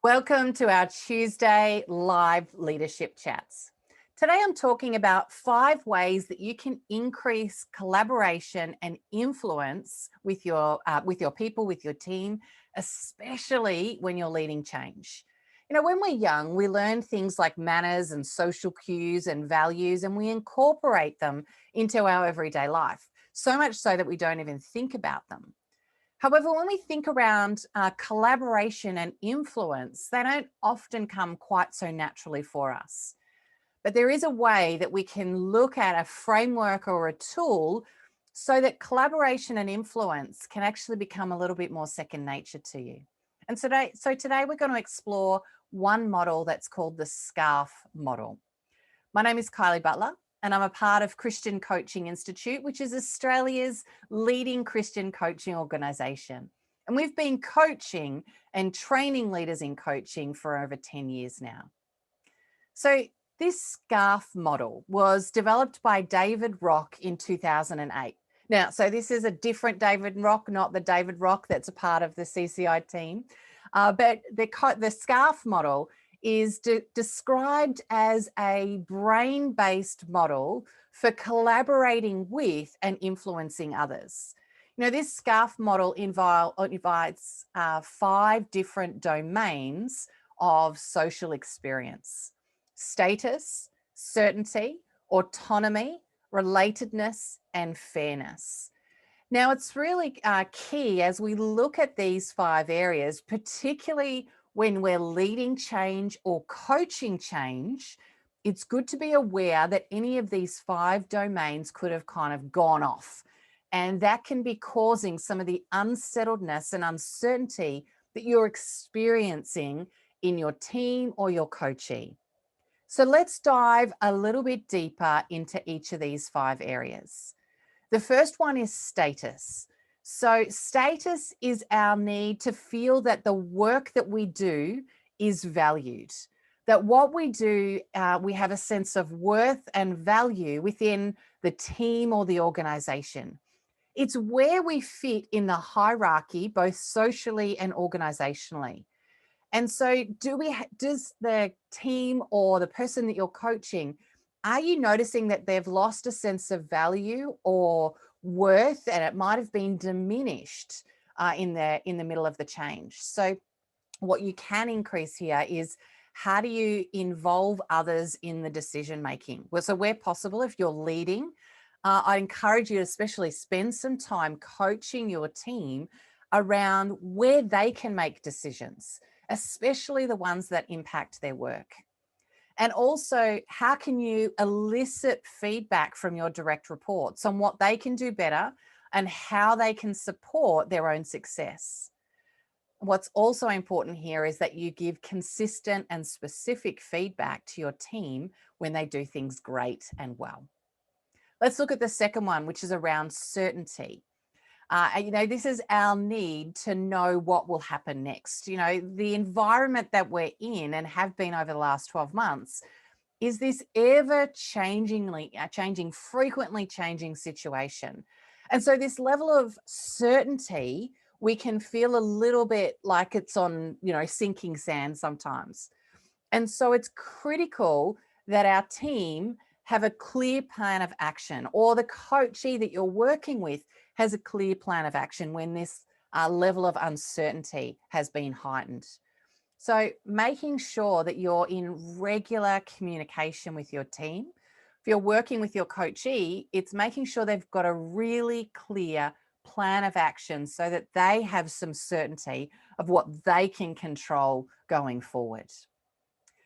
Welcome to our Tuesday live leadership chats. Today I'm talking about 5 ways that you can increase collaboration and influence with your people, with your team, especially when you're leading change. When we're young, we learn things like manners and social cues and values, and we incorporate them into our everyday life, so much so that we don't even think about them. However, when we think around collaboration and influence, they don't often come quite so naturally for us. But there is a way that we can look at a framework or a tool so that collaboration and influence can actually become a little bit more second nature to you. And today we're going to explore one model that's called the SCARF model. My name is Kylie Butler, and I'm a part of Christian Coaching Institute, which is Australia's leading Christian coaching organisation. And we've been coaching and training leaders in coaching for over 10 years now. So this SCARF model was developed by David Rock in 2008. Now, so this is a different David Rock, not the David Rock that's a part of the CCI team. But the SCARF model is described as a brain-based model for collaborating with and influencing others. This SCARF model invites 5 different domains of social experience: status, certainty, autonomy, relatedness, and fairness. Now, it's really key as we look at these 5 areas, particularly when we're leading change or coaching change. It's good to be aware that any of these 5 domains could have kind of gone off. And that can be causing some of the unsettledness and uncertainty that you're experiencing in your team or your coachee. So let's dive a little bit deeper into each of these 5 areas. The first one is status. So status is our need to feel that the work that we do is valued, that what we do, we have a sense of worth and value within the team or the organization. It's where we fit in the hierarchy, both socially and organizationally. And so does the team or the person that you're coaching, are you noticing that they've lost a sense of value or worth, and it might have been diminished in the middle of the change? So what you can increase here is, how do you involve others in the decision making? Well, so where possible, if you're leading, I encourage you to especially spend some time coaching your team around where they can make decisions, especially the ones that impact their work. And also, how can you elicit feedback from your direct reports on what they can do better and how they can support their own success? What's also important here is that you give consistent and specific feedback to your team when they do things great and well. Let's look at the second one, which is around certainty. This is our need to know what will happen next. The environment that we're in and have been over the last 12 months is this ever frequently changing situation. And so this level of certainty, we can feel a little bit like it's on, sinking sand sometimes. And so it's critical that our team have a clear plan of action, or the coachee that you're working with has a clear plan of action when this level of uncertainty has been heightened. So making sure that you're in regular communication with your team. If you're working with your coachee, it's making sure they've got a really clear plan of action so that they have some certainty of what they can control going forward.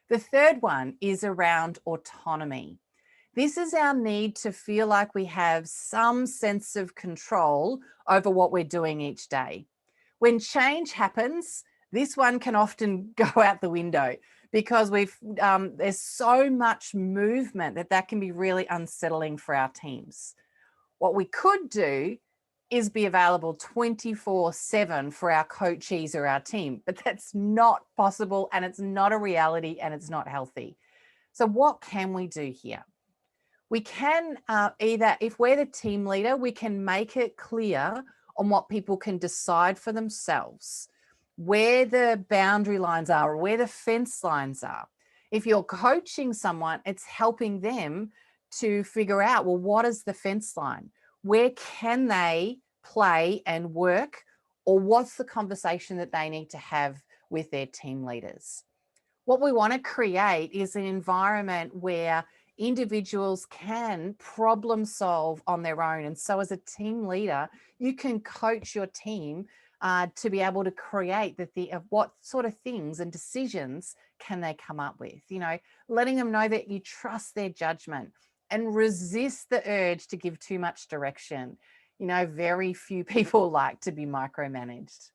The third one is around autonomy. This is our need to feel like we have some sense of control over what we're doing each day. When change happens, this one can often go out the window because there's so much movement that can be really unsettling for our teams. What we could do is be available 24/7 for our coachees or our team, but that's not possible, and it's not a reality, and it's not healthy. So what can we do here? We can either, if we're the team leader, we can make it clear on what people can decide for themselves. where the boundary lines are or where the fence lines are. If you're coaching someone, it's helping them to figure out, well, what is the fence line? Where can they play and work? Or what's the conversation that they need to have with their team leaders? What we want to create is an environment where individuals can problem solve on their own. And so as a team leader, you can coach your team to be able to create of what sort of things and decisions can they come up with, letting them know that you trust their judgment and resist the urge to give too much direction. Very few people like to be micromanaged.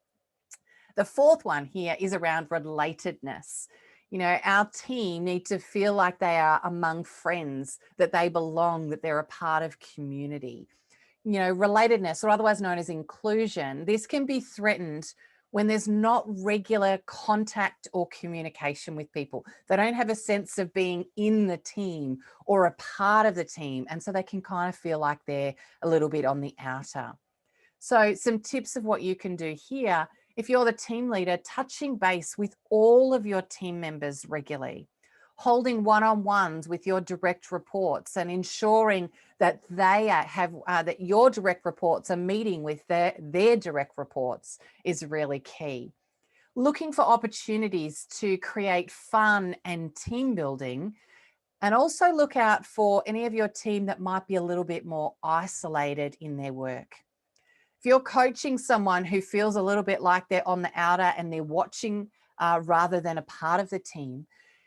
The fourth one here is around relatedness. Our team need to feel like they are among friends, that they belong, that they're a part of community. Relatedness, or otherwise known as inclusion, this can be threatened when there's not regular contact or communication with people. They don't have a sense of being in the team or a part of the team. And so they can kind of feel like they're a little bit on the outer. So some tips of what you can do here: if you're the team leader, touching base with all of your team members regularly, holding one-on-ones with your direct reports and ensuring that that your direct reports are meeting with their direct reports is really key. Looking for opportunities to create fun and team building, and also look out for any of your team that might be a little bit more isolated in their work. If you're coaching someone who feels a little bit like they're on the outer and they're watching rather than a part of the team,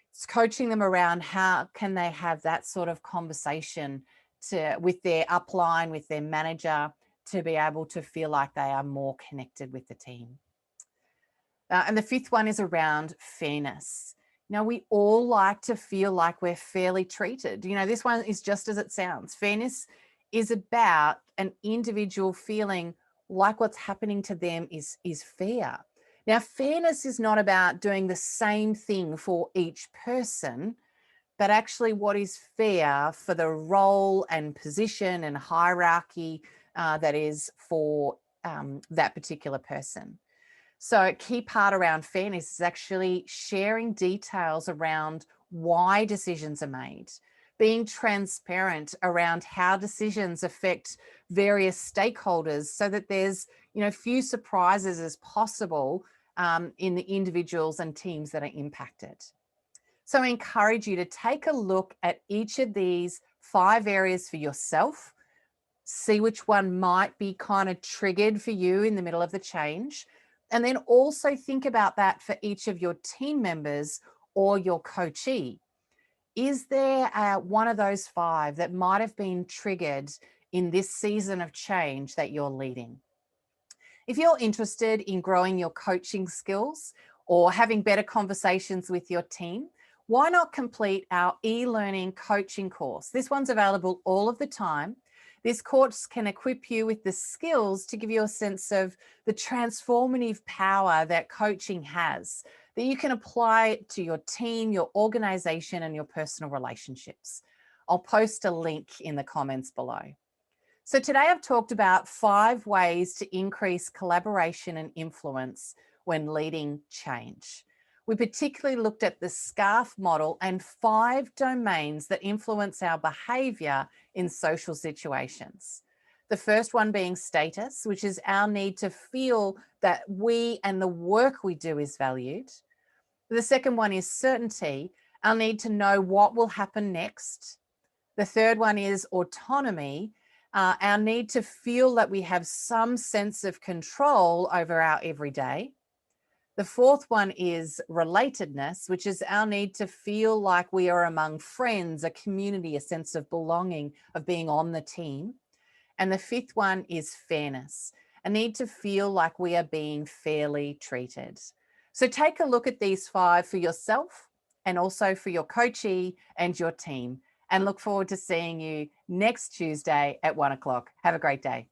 it's coaching them around how can they have that sort of conversation with their upline, with their manager, to be able to feel like they are more connected with the team. And the fifth one is around fairness. Now, we all like to feel like we're fairly treated. This one is just as it sounds. Fairness is about an individual feeling like what's happening to them is fair. Now, fairness is not about doing the same thing for each person, but actually what is fair for the role and position and hierarchy that is for that particular person. So a key part around fairness is actually sharing details around why decisions are made, being transparent around how decisions affect various stakeholders so that there's few surprises as possible in the individuals and teams that are impacted. So I encourage you to take a look at each of these 5 areas for yourself, see which one might be kind of triggered for you in the middle of the change, and then also think about that for each of your team members or your coachee. Is there one of those 5 that might have been triggered in this season of change that you're leading? If you're interested in growing your coaching skills or having better conversations with your team, why not complete our e-learning coaching course? This one's available all of the time. This course can equip you with the skills to give you a sense of the transformative power that coaching has, that you can apply to your team, your organization, and your personal relationships. I'll post a link in the comments below. So today I've talked about 5 ways to increase collaboration and influence when leading change. We particularly looked at the SCARF model and 5 domains that influence our behavior in social situations. The first one being status, which is our need to feel that we and the work we do is valued. The second one is certainty, our need to know what will happen next. The third one is autonomy, our need to feel that we have some sense of control over our everyday. The fourth one is relatedness, which is our need to feel like we are among friends, a community, a sense of belonging, of being on the team. And the fifth one is fairness, a need to feel like we are being fairly treated. So take a look at these 5 for yourself and also for your coachee and your team, and look forward to seeing you next Tuesday at 1 o'clock. Have a great day.